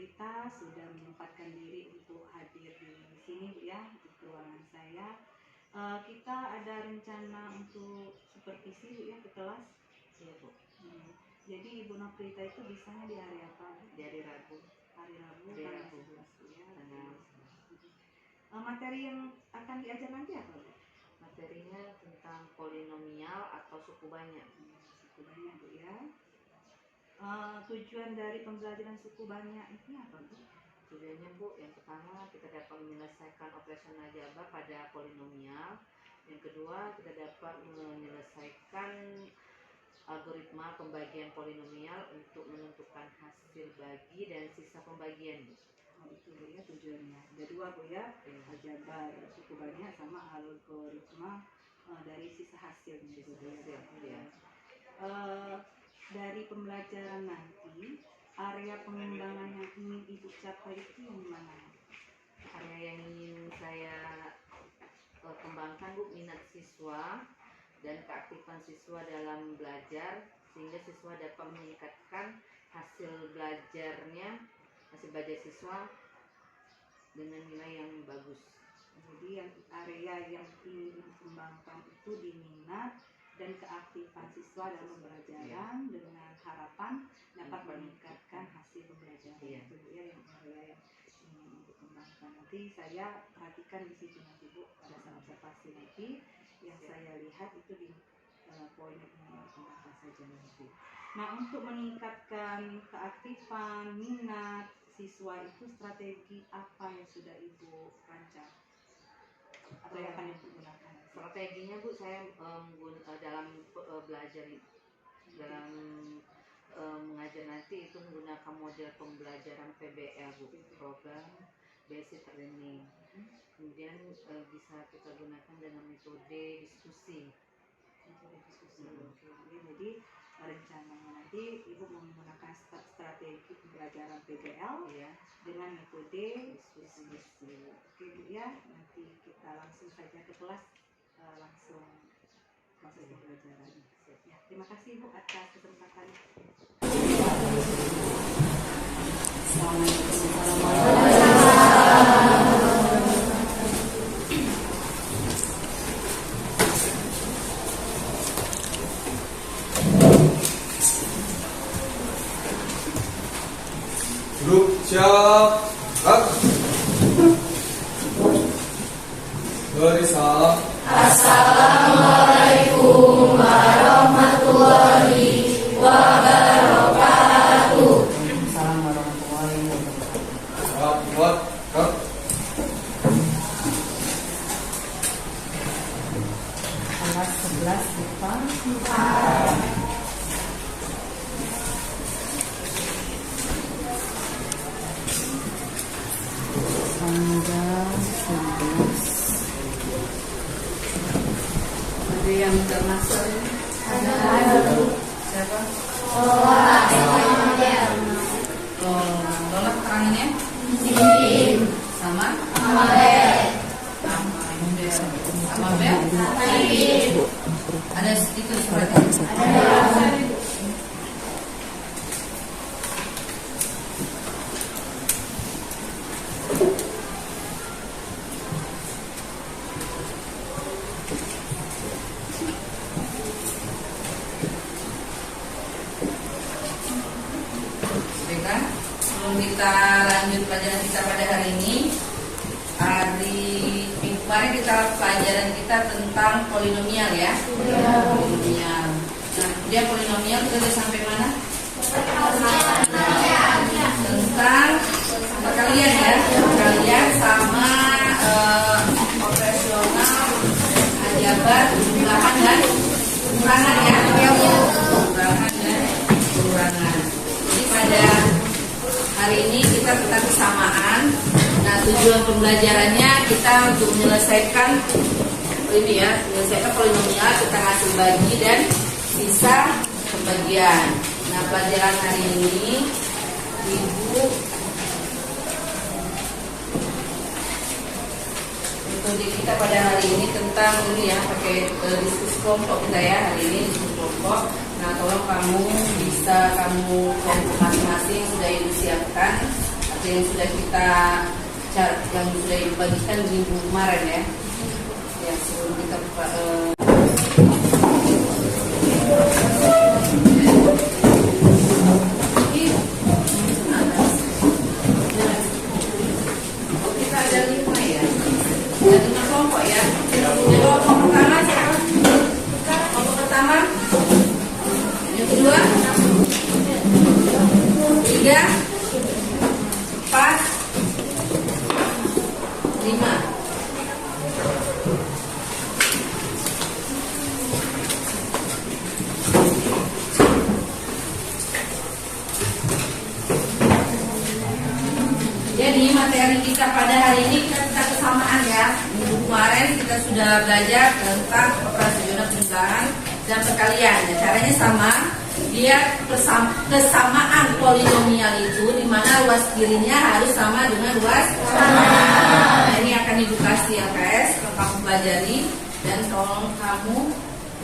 Prita sudah menyempatkan diri untuk hadir di sini Bu ya, di ruangan saya. Kita ada rencana untuk supervisi Bu ya ke kelas. Iya Bu. Jadi Ibu Prita itu bisanya di hari apa? Di hari Rabu. Hari Rabu, Hari tanggal Rabu. 11 Bu ya. Tanggal Materi yang akan diajar nanti apa Bu? Materinya tentang polinomial atau suku banyak. Suku banyak Bu ya. Tujuan dari pembelajaran suku banyak ini apa Bu? Tujuannya Bu, yang pertama kita dapat menyelesaikan operasional aljabar pada polinomial. Yang kedua, kita dapat menyelesaikan algoritma pembagian polinomial untuk menentukan hasil bagi dan sisa pembagian. Itu Bu ya tujuannya. Ada dua Bu ya, aljabar suku banyak sama algoritma dari sisa hasilnya. Dari pembelajaran nanti, area pengembangan yang ingin Ibu capai itu yang mana? Area yang ingin saya kembangkan Bu, minat siswa dan keaktifan siswa dalam belajar, sehingga siswa dapat meningkatkan hasil belajar siswa dengan nilai yang bagus. Jadi yang area yang ingin dikembangkan itu di minat dan keaktifan siswa dalam pembelajaran dengan harapan dapat meningkatkan hasil pembelajaran. Itu Bu ya yang area yang ingin dikembangkan. Nanti saya perhatikan di situ nanti Bu, pada saat observasi nanti yang saya lihat itu di poin yang ingin dikembangkan saja nanti. Nah, untuk meningkatkan keaktifan minat siswa itu strategi apa yang sudah Ibu rancang atau yang akan Ibu gunakan? Strateginya Bu, saya dalam belajar dalam mengajar nanti itu menggunakan model pembelajaran PBL Bu, program basic learning. Kemudian bisa kita gunakan dengan metode diskusi. Jadi rencananya nanti Ibu menggunakan strategi pembelajaran PBL dengan metode diskusi. Oke Bu ya, nanti kita langsung saja ke kelas, langsung proses pembelajaran. Ya, terima kasih Bu atas kesempatan. Grup siap. Beri salam. Assalamualaikum warahmatullahi wabarakatuh. Assalamualaikum warahmatullahi wabarakatuh. Buat Kelas 11 depan. Tanggal 11. Ada yang termasuk ini? Ada. Siapa? Lola keterangannya? Sama? Sama B. Ada itu suratnya? Ada. Sebelum kita lanjut pelajaran kita pada hari ini, hari minggu kemarin pelajaran kita tentang polinomial ya. Polinomial. Nah, dia polinomial kita sudah sampai mana? Tentang perkalian ya, perkalian sama operasional aljabar, jumlahan dan pengurangan ya. Jumlahan dan pengurangan. Jadi pada hari ini kita tentang kesamaan. Nah, tujuan pembelajarannya kita untuk menyelesaikan ini ya, menyelesaikan polinomial tentang hasil bagi dan sisa pembagian. Nah, pelajaran hari ini Ibu metode kita pada hari ini tentang ini ya, pakai diskusi kelompok kita ya hari ini, diskusi kelompok. Nah, tolong kamu bisa kelompok masing-masing sudah Ibu siapkan yang sudah dibagikan minggu kemarin ya. Ya, sebelum kita buka kita ada 5 ya. Ada 5 kelompok ya. Yang kelompok pertama siapa? Kelompok pertama. Yang kedua. 3, 4, 5. Jadi materi kita pada hari ini kita kesamaan ya. Minggu kemarin kita sudah belajar tentang operasi zona penjelasan dan perkalian. Ya, caranya sama. Dia kesamaan polinomial itu di mana luas kirinya harus sama dengan luas kanan. Nah, ini akan edukasi LKS yang kamu pelajari dan tolong kamu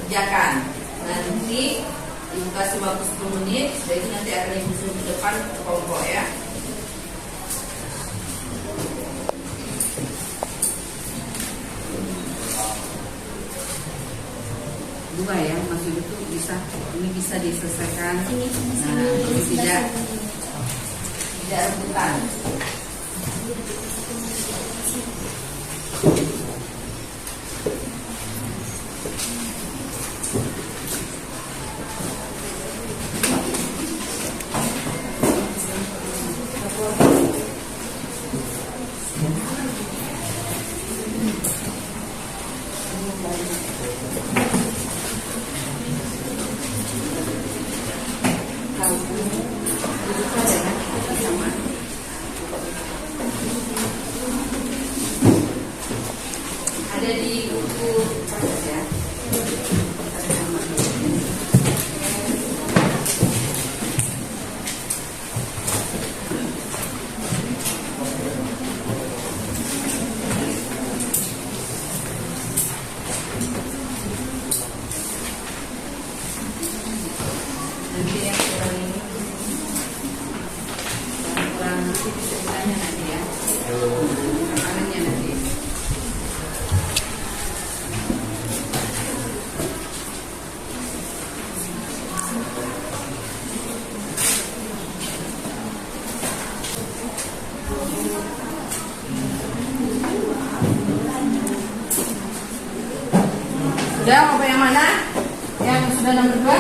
kerjakan. Nanti ibu kasih waktu 10 menit. Jadi nanti akan ibu suruh ke depan ke kelompok ya. Dua ya, maksud itu ini bisa diselesaikan. Nah, ini tidak rebutan. Ada di buku ya. Nanti yang kurang ini, kurang nanti bisa ditanya nanti ya. Makanannya nanti. Sudah, kelompok yang mana? Yang sudah nomor 2?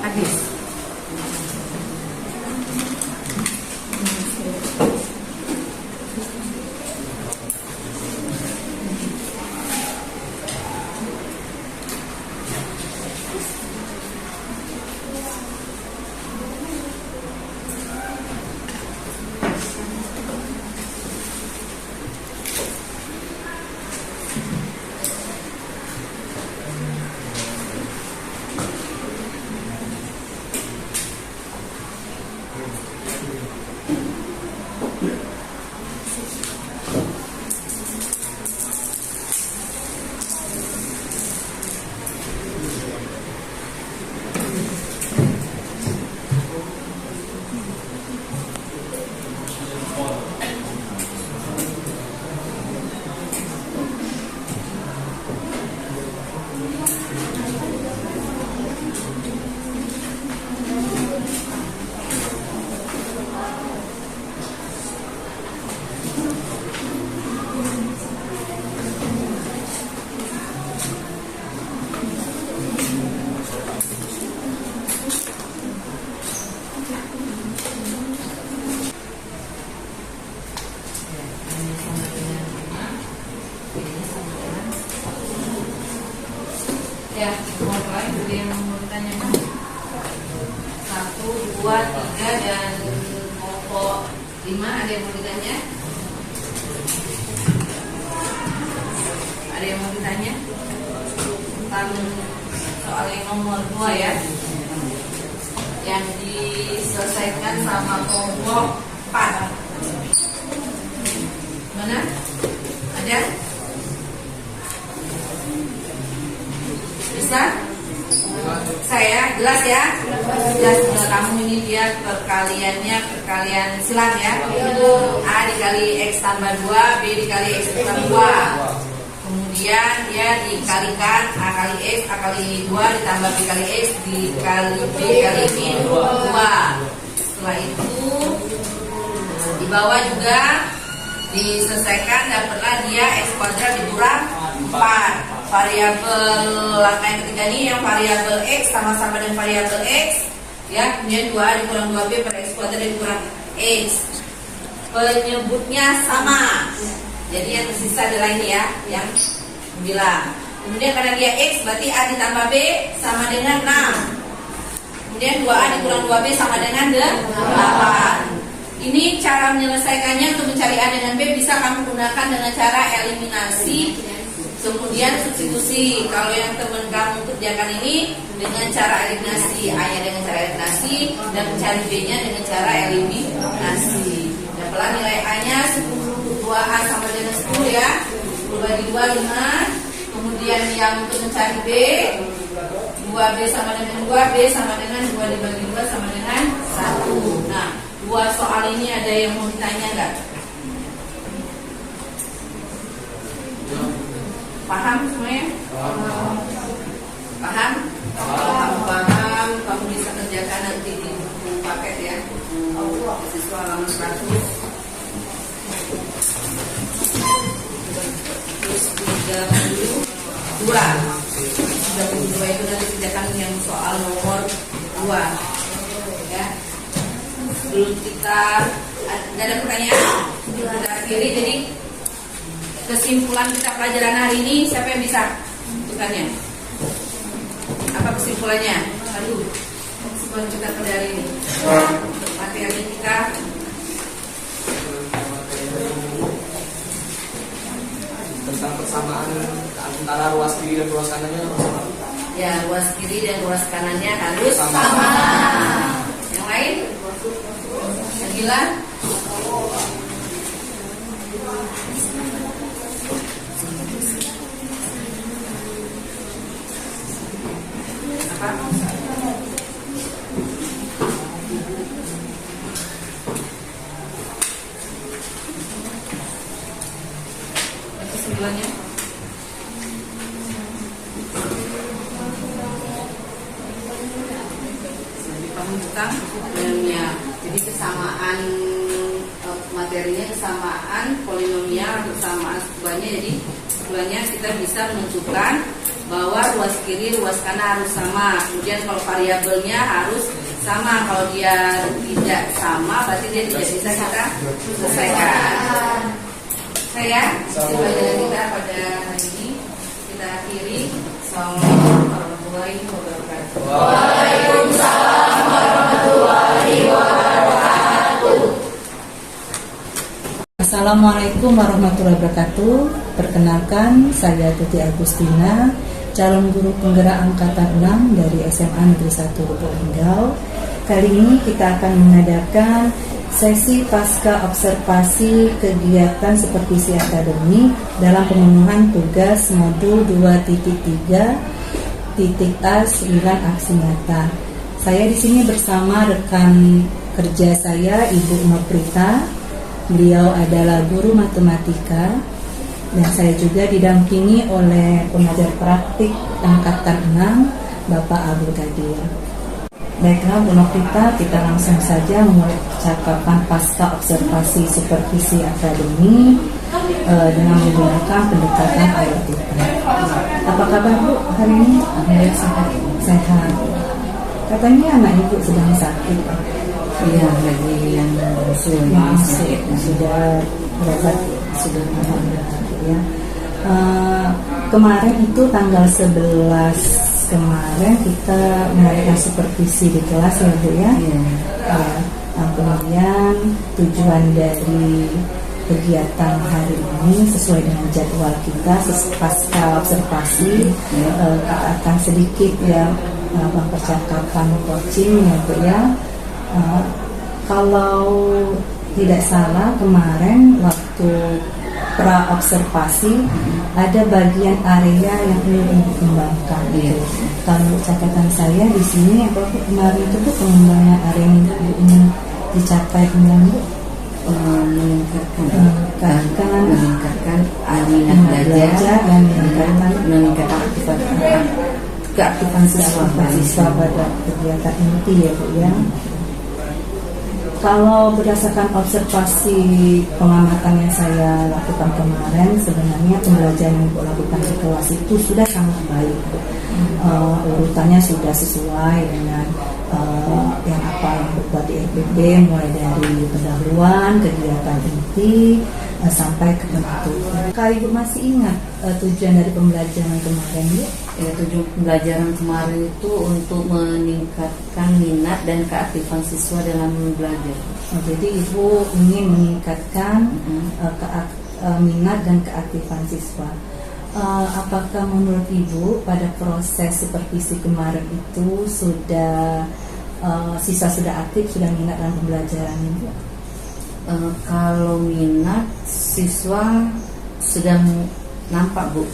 Habis. Ya, mulai dari yang mau ditanyakan 1, 2, 3 dan kelompok 5 ada yang mau ditanya? Ada yang mau ditanya? 1, tentang soal yang nomor 2 ya, yang diselesaikan sama kelompok 4. Mana? Ada? Bisa? Saya jelas ya? Jelas menurut kamu ini dia perkalian silang ya. A dikali X tambah 2, B dikali X tambah 2. Kemudian dia dikalikan A kali X, A kali 2 ditambah B kali X dikali B kali min 2. Setelah itu di bawah juga diselesaikan, dapatlah dia X kuadrat dikurang 4. Variabel langkah yang ketiga ini yang variabel X sama-sama dengan variabel X ya, kemudian 2A dikurang 2B pada X kuadrat dikurang X. Penyebutnya sama, jadi yang tersisa adalah ini ya, yang 9. Kemudian karena dia X berarti A ditambah B sama dengan 6. Kemudian 2A dikurang 2B sama dengan 8. Ini cara menyelesaikannya. Untuk mencari A dengan B bisa kamu gunakan dengan cara eliminasi, kemudian substitusi. Kalau yang teman kamu kerjakan ini dengan cara eliminasi, A-nya dengan cara eliminasi, dan mencari B-nya dengan cara eliminasi. Dapatlah nilai A-nya 10, 2A sama dengan 10 ya. 10 bagi 2, 5. Kemudian yang untuk mencari B, 2B sama dengan 2, B sama dengan 2 dibagi 2 sama dengan 1. Nah, 2 soal ini ada yang mau ditanya nggak? Paham semuanya? Paham? Kalau kamu paham, kamu bisa kerjakan nanti di buku paket ya. Siswa halaman 100. Terus 32 itu nanti kerjakan yang soal nomor 2 ya. Belum kita nggak ada pertanyaan, kita akhiri. Jadi kesimpulan kita pelajaran hari ini siapa yang bisa bukannya? Apa kesimpulannya? Kesimpulan kita pada hari ini materi kita tentang persamaan antara ruas kiri dan ruas kanannya sama. Ya, ruas kiri dan ruas kanannya harus sama. Yang lain? Yang gila? Apa? Kesimpulannya? Tentang ya, jadi kesamaan materinya, kesamaan polinomial, kesamaan sekuannya. Jadi sekuannya kita bisa menentukan bahwa ruas kiri, ruas kanan harus sama. Kemudian kalau variabelnya harus sama. Kalau dia tidak sama, berarti dia tidak bisa kita selesaikan. Saya pelajaran kita pada hari ini kita akhiri. Assalamualaikum warahmatullahi wabarakatuh. Waalaikumsalam warahmatullahi wabarakatuh. Assalamualaikum warahmatullahi wabarakatuh. Perkenalkan, saya Tuti Agustina, calon guru penggerak angkatan 6 dari SMA Negeri 1 Lubuk Linggau. Kali ini kita akan mengadakan sesi pasca observasi kegiatan supervisi akademik dalam pemenuhan tugas modul 2.3 titik A 9 aksi nyata. Saya di sini bersama rekan kerja saya, Ibu Noprita. Beliau adalah guru matematika dan saya juga didampingi oleh pengajar praktik angkatan 6, Bapak Abdul Qadir. Baiklah Bu Noprita, kita langsung saja memulai percakapan pasca observasi supervisi akademik dengan menggunakan pendekatan AIOTIPA. Apa kabar Bu hari ini? Sehat. Katanya anak Ibu sedang sakit. Iya, lagi yang masih sudah berobat, sudah alhamdulillah ya. Kemarin itu tanggal 11 kemarin kita melakukan supervisi di kelas ya Bu ya. Iya. Kemudian tujuan dari kegiatan hari ini sesuai dengan jadwal kita pasca observasi. Akan sedikit ya percakapan coaching ya Bu ya. Kalau tidak salah kemarin waktu pra observasi ada bagian area yang ingin dikembangkan. Kalau catatan saya di sini apa kemarin itu Bu, pengembangan area yang ingin dicapai kemarin Bu? meningkatkan minat belajar dan meningkatkan keaktifan siswa pada kegiatan inti ya Bu ya. Kalau berdasarkan observasi pengamatan yang saya lakukan kemarin, sebenarnya pembelajaran yang Ibu lakukan di kelas itu sudah sangat baik Bu. Urutannya sudah sesuai dengan yang apa yang dibuat di RPP, mulai dari pendahuluan, kegiatan inti, sampai ke penutup. Kalau Ibu masih ingat tujuan dari pembelajaran kemarin Bu? Ya, tujuan pembelajaran kemarin itu untuk meningkatkan minat dan keaktifan siswa dalam belajar. Jadi Ibu ingin meningkatkan minat dan keaktifan siswa. Apakah menurut Ibu pada proses supervisi kemarin itu sudah siswa sudah aktif, sudah minat dalam pembelajaran Ibu? Kalau minat siswa sudah nampak Bu.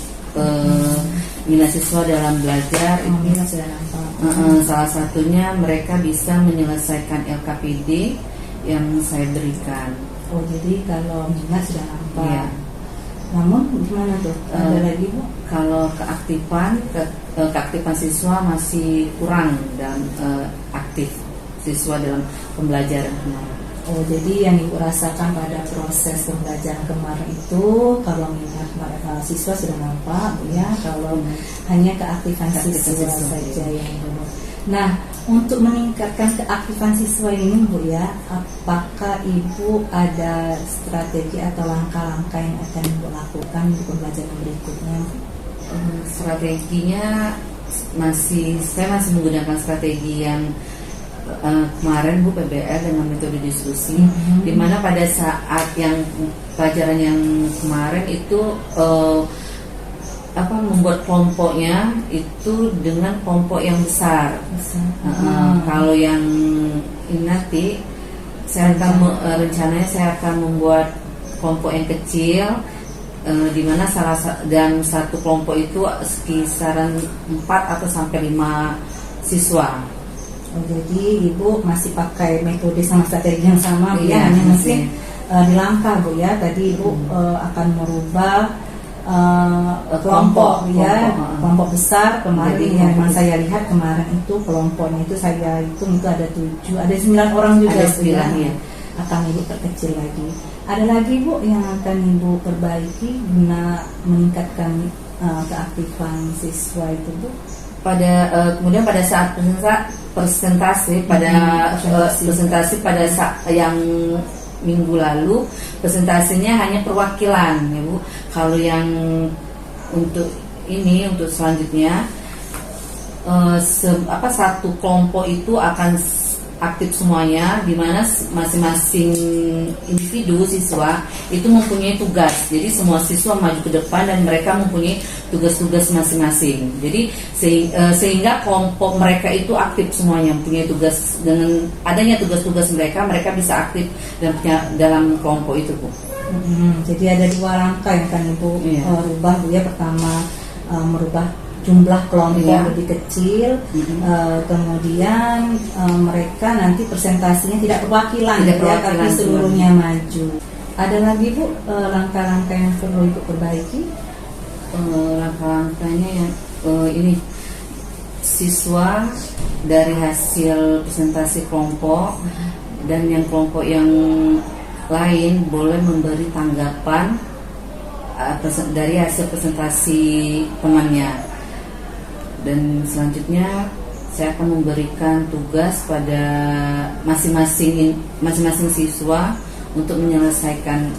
Minat siswa dalam belajar Minat sudah nampak. Salah satunya mereka bisa menyelesaikan LKPD yang saya berikan. Oh, jadi kalau minat sudah nampak. Iya. Namun gimana tuh? Ada lagi Bu? Kalau keaktifan siswa masih kurang dan aktif siswa dalam pembelajaran kemarin. Oh, jadi yang Ibu rasakan pada proses pembelajaran kemarin itu kalau minat siswa sudah nampak Bu ya, kalau hanya keaktifan siswa saja yang belum. Nah, untuk meningkatkan keaktifan siswa ini Bu ya, apakah Ibu ada strategi atau langkah-langkah yang akan Ibu lakukan di pembelajaran berikutnya? Strateginya saya masih menggunakan strategi yang kemarin Bu, PBL dengan metode diskusi, di mana pada saat yang pelajaran yang kemarin itu membuat kelompoknya itu dengan kelompok yang besar. Kalau yang ini nanti saya akan rencananya saya akan membuat kelompok yang kecil, di mana dalam satu kelompok itu kisaran 4 atau sampai 5 siswa. Oh, jadi Ibu masih pakai metode sama strategi yang sama Bu ya, hanya mungkin di langkah Bu ya. Tadi Ibu akan merubah kelompok ya, kelompok besar kemarin yang memang saya lihat kemarin itu kelompoknya itu saya hitung itu ada 9 orang juga. Ada 9 ya. Akan Ibu perkecil lagi. Ada lagi Bu yang akan Ibu perbaiki guna meningkatkan keaktifan siswa itu Bu? Kemudian pada saat presentasi pada saat yang minggu lalu, presentasinya hanya perwakilan ya Bu. Kalau yang untuk selanjutnya satu kelompok itu akan aktif semuanya, di mana masing-masing individu siswa itu mempunyai tugas. Jadi semua siswa maju ke depan dan mereka mempunyai tugas-tugas masing-masing. Jadi sehingga kelompok mereka itu aktif semuanya, mempunyai tugas. Dengan adanya tugas-tugas mereka bisa aktif dalam kelompok itu Bu. Jadi ada 2 langkah yang akan Ibu rubah Bu ya. Pertama merubah jumlah kelompok lebih kecil, kemudian mereka nanti presentasinya tidak perwakilan ya, tapi seluruhnya maju. Ada lagi Bu langkah-langkah yang perlu Ibu perbaiki? Langkah-langkahnya yang ini, siswa dari hasil presentasi kelompok dan yang kelompok yang lain boleh memberi tanggapan dari hasil presentasi temannya. Dan selanjutnya saya akan memberikan tugas pada masing-masing siswa untuk menyelesaikan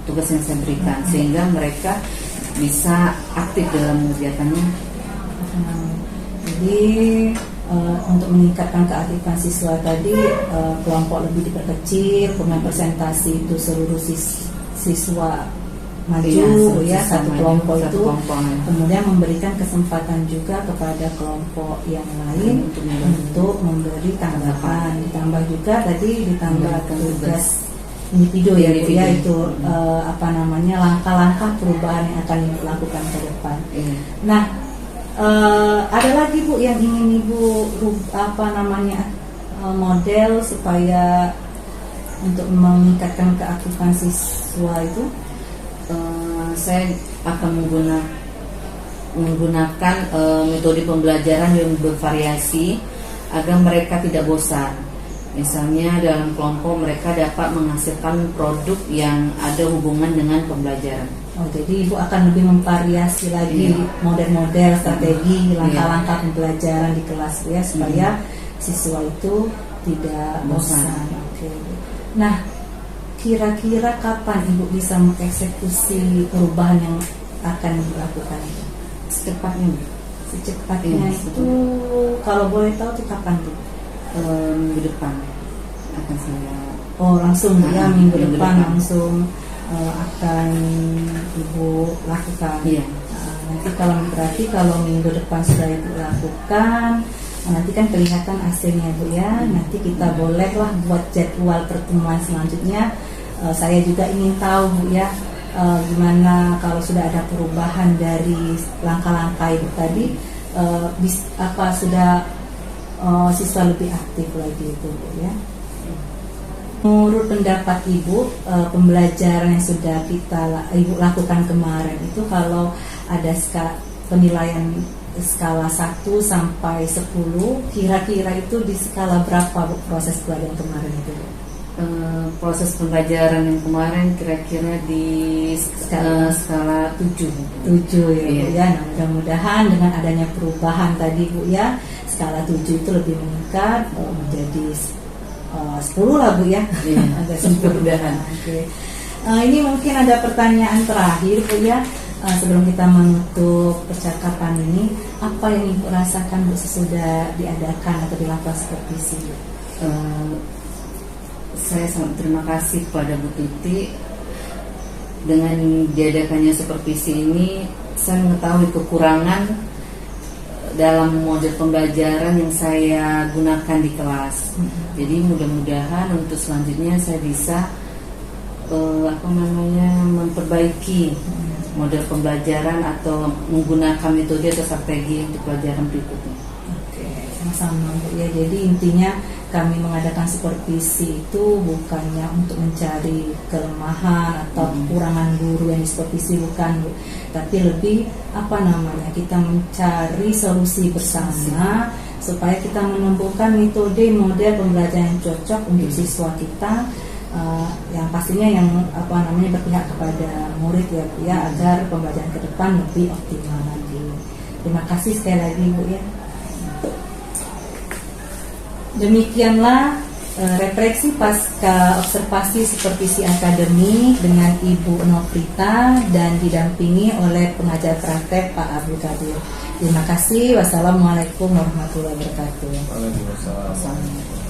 tugas yang saya berikan, sehingga mereka bisa aktif dalam kegiatannya. Jadi untuk meningkatkan keaktifan siswa tadi, kelompok lebih diperkecil, kemudian presentasi itu seluruh siswa maju ya satu kelompok itu, kemudian memberikan kesempatan juga kepada kelompok yang lain untuk memberi tanggapan, ditambah juga tadi ditambah tugas individu ya Bu ya, itu langkah-langkah perubahan yang akan dilakukan ke depan. Nah, ada lagi Bu yang ingin Ibu model supaya untuk meningkatkan keaktifan siswa itu? Saya akan menggunakan metode pembelajaran yang bervariasi agar mereka tidak bosan. Misalnya dalam kelompok mereka dapat menghasilkan produk yang ada hubungan dengan pembelajaran. Oh, jadi Ibu akan lebih memvariasi lagi model-model, strategi, langkah-langkah pembelajaran di kelas ya, supaya siswa itu tidak bosan. Oke. Nah, kira-kira kapan Ibu bisa mengeksekusi perubahan yang akan dilakukan itu? Secepatnya. Secepatnya itu kalau boleh tahu itu kapan tuh? Minggu depan akan saya. Oh, langsung ya minggu depan langsung akan Ibu lakukan. Iya. Nanti berarti kalau minggu depan sudah Ibu lakukan, nanti kan kelihatan hasilnya Bu ya. Nanti kita bolehlah buat jadwal pertemuan selanjutnya. Saya juga ingin tahu Bu ya, gimana kalau sudah ada perubahan dari langkah-langkah Ibu tadi, sudah siswa lebih aktif lagi itu Bu ya. Menurut pendapat Ibu, pembelajaran yang sudah Ibu lakukan kemarin itu, kalau ada penilaian skala 1 sampai 10, kira-kira itu di skala berapa Bu, proses pembelajaran kemarin itu Bu? Proses pembelajaran yang kemarin kira-kira di skala 7 ya Bu ya. Nah, mudah-mudahan dengan adanya perubahan tadi Bu ya, skala 7 itu lebih meningkat menjadi 10 lah Bu ya. Agak mudah-mudahan. Oke. Ini mungkin ada pertanyaan terakhir Bu ya, sebelum kita menutup percakapan ini. Apa yang Ibu rasakan Bu sesudah diadakan atau dilakukan supervisi? Saya sangat terima kasih kepada Bu Tuti. Dengan diadakannya supervisi ini, saya mengetahui kekurangan dalam model pembelajaran yang saya gunakan di kelas. Jadi mudah-mudahan untuk selanjutnya saya bisa memperbaiki model pembelajaran atau menggunakan metode atau strategi untuk pelajaran berikutnya. Oke, sama-sama Bu ya. Jadi intinya kami mengadakan supervisi itu bukannya untuk mencari kelemahan atau kekurangan guru yang disupervisi, bukan Bu, tapi lebih kita mencari solusi bersama supaya kita menemukan metode model pembelajaran yang cocok untuk siswa kita, yang pastinya yang berpihak kepada murid ya Bu ya, agar pembelajaran ke depan lebih optimal lagi. Terima kasih sekali lagi Bu ya. Demikianlah refleksi pasca observasi supervisi akademik dengan Ibu Novrita dan didampingi oleh pengajar praktek Pak Abdul Qadir. Terima kasih. Wassalamualaikum warahmatullahi wabarakatuh. Waalaikumsalam.